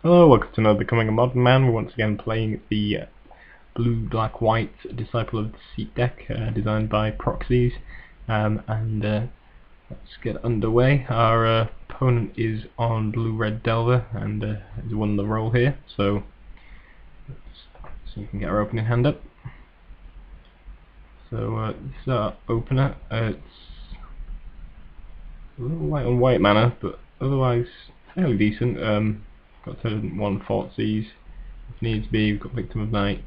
Hello, welcome to another Becoming a Modern Man. We're once again playing the blue, black, white Disciple of Deceit deck designed by Proxies. Let's get underway. Our opponent is on blue, red Delver and has won the roll here. So let's see if we can get our opening hand up. So this is our opener. It's a little light on white mana, but otherwise fairly decent. Got turn 1 Thoughtseize if needs be. We've got Victim of Night,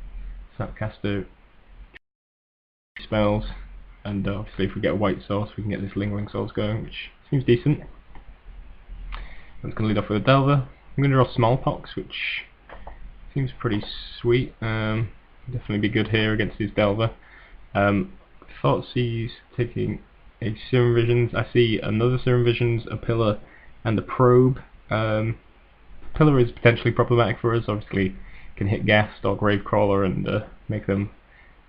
Snapcaster, spells, and obviously if we get a white source we can get this Lingering Souls going, which seems decent. I'm going to lead off with a Delver. I'm going to draw Smallpox, which seems pretty sweet. Definitely be good here against his Delver. Thoughtseize taking a Serum Visions. I see another Serum Visions, a Pillar, and a Probe. Pillar is potentially problematic for us. Obviously can hit Ghast or Gravecrawler and make them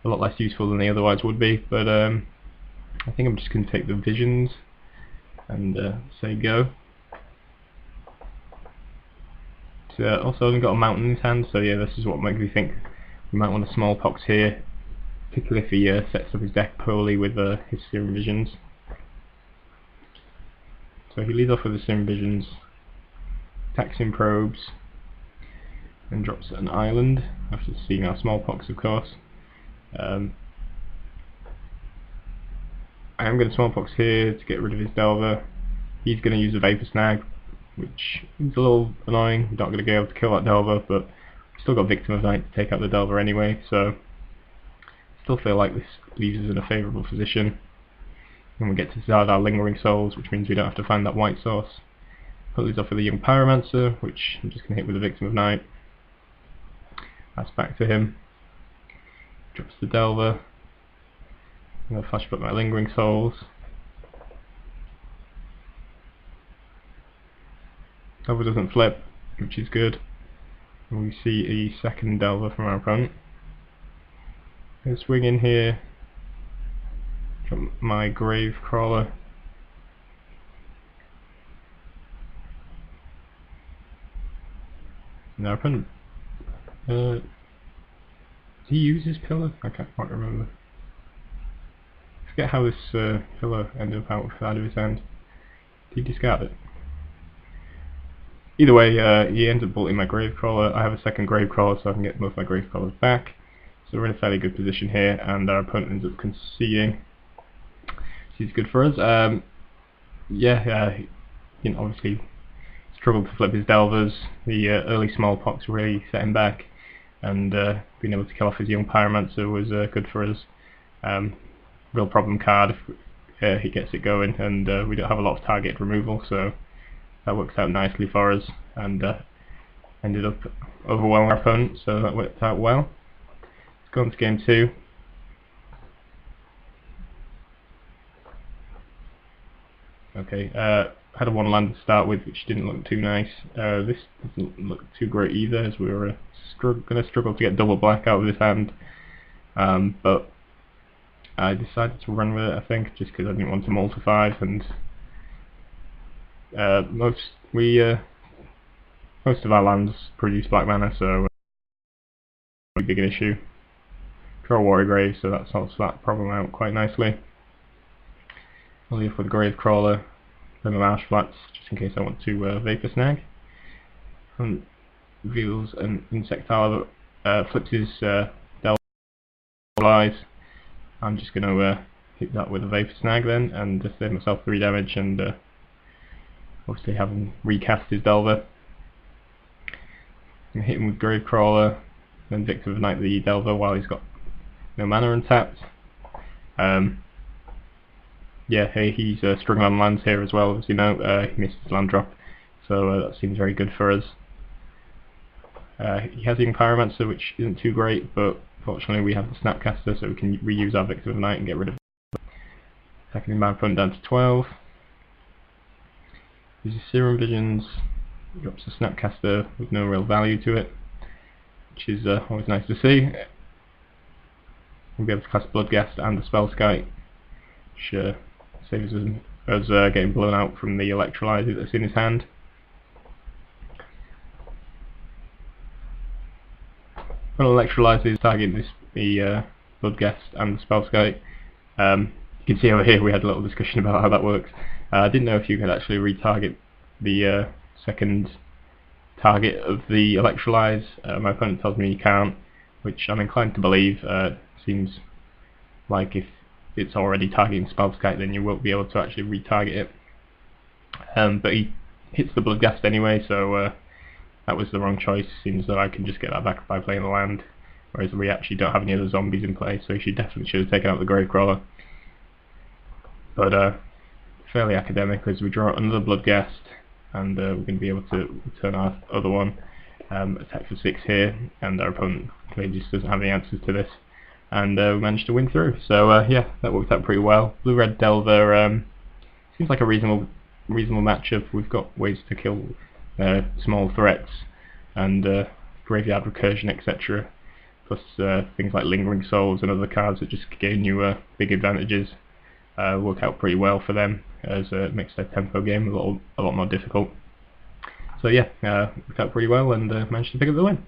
a lot less useful than they otherwise would be, but I think I'm just going to take the Visions and say go. Also I've got a Mountain in his hand, so yeah, this is what makes me think we might want a Smallpox here, particularly if he sets up his deck poorly with his Serum Visions. So he leads off with the Serum Visions, attacks in Probes, and drops an island after seeing our Smallpox, of course. I am going to Smallpox here to get rid of his Delver. He's going to use a Vapor Snag, which is a little annoying. We're not going to be able to kill that Delver, but we've still got Victim of Night to take out the Delver anyway, so I still feel like this leaves us in a favourable position. And we get to discard our Lingering Souls, which means we don't have to find that white source. Put these off with a Young Pyromancer, which I'm just going to hit with a Victim of Night. That's back to him. Drops the Delver. I'm going to flash back my Lingering Souls. Delver doesn't flip, which is good. And we see a second Delver from our opponent. I'm going to swing in here. Drop my Gravecrawler. And our opponent. Did he use his Pillar? I can't quite remember. I forget how this Pillar ended up outside of his hand. Did he discard it? Either way, he ends up bolting my Gravecrawler. I have a second Gravecrawler, so I can get both my Gravecrawlers back. So we're in a fairly good position here, and our opponent ends up conceding. This is good for us. Obviously struggled to flip his Delvers. The early Smallpox really set him back, and being able to kill off his Young Pyromancer was good for us. Real problem card if he gets it going, and we don't have a lot of target removal, so that works out nicely for us, and ended up overwhelming our opponent, so that worked out well. Let's go on to game 2. Okay, had a 1 land to start with, which didn't look too nice. This doesn't look too great either, as we were going to struggle to get double black out of this hand. But I decided to run with it, I think, just because I didn't want to mull to 5, and most of our lands produce black mana, so a big issue. Draw Warrior Grave, so that sorts that problem out quite nicely. I'll leave with Gravecrawler, then the Marsh Flats, just in case I want to Vapor Snag. And reveals an Insectile that flips his Delver Eyes. I'm just going to hit that with a Vapor Snag then, and just save myself 3 damage, and obviously have him recast his Delver. I'm going to hit him with Gravecrawler, then Victim of Night the Delver while he's got no mana untapped. Yeah, hey, he's struggling on lands here as well, as you know. He missed his land drop, so that seems very good for us. He has Young Pyromancer, which isn't too great, but fortunately we have the Snapcaster, so we can reuse our Victim of Night and get rid of it. Attacking my opponent down to 12. Uses Serum Visions, drops a Snapcaster with no real value to it, which is always nice to see. We'll be able to cast Bloodghast and the Spellskite, which saves us getting blown out from the Electrolyzer that's in his hand. When electrolyzes targeting the Bloodghast and the Spellskite. You can see over here we had a little discussion about how that works. I didn't know if you could actually retarget the second target of the electrolyze. My opponent tells me you can't, which I'm inclined to believe. Seems like if it's already targeting Spellskite, then you won't be able to actually retarget it. But he hits the Bloodghast anyway, so that was the wrong choice. Seems that I can just get that back by playing the land, whereas we actually don't have any other zombies in play, so he definitely should have taken out the Gravecrawler. But fairly academic, as we draw another Bloodghast, and we're going to be able to return our other one. Attack for 6 here, and our opponent clearly just doesn't have any answers to this, and we managed to win through. So yeah, that worked out pretty well. Blue-Red Delver seems like a reasonable matchup. We've got ways to kill small threats, and Graveyard Recursion, etc. Plus things like Lingering Souls and other cards that just gain you big advantages. Work out pretty well for them, as it makes their tempo game a lot more difficult. So yeah, worked out pretty well, and managed to pick up the win.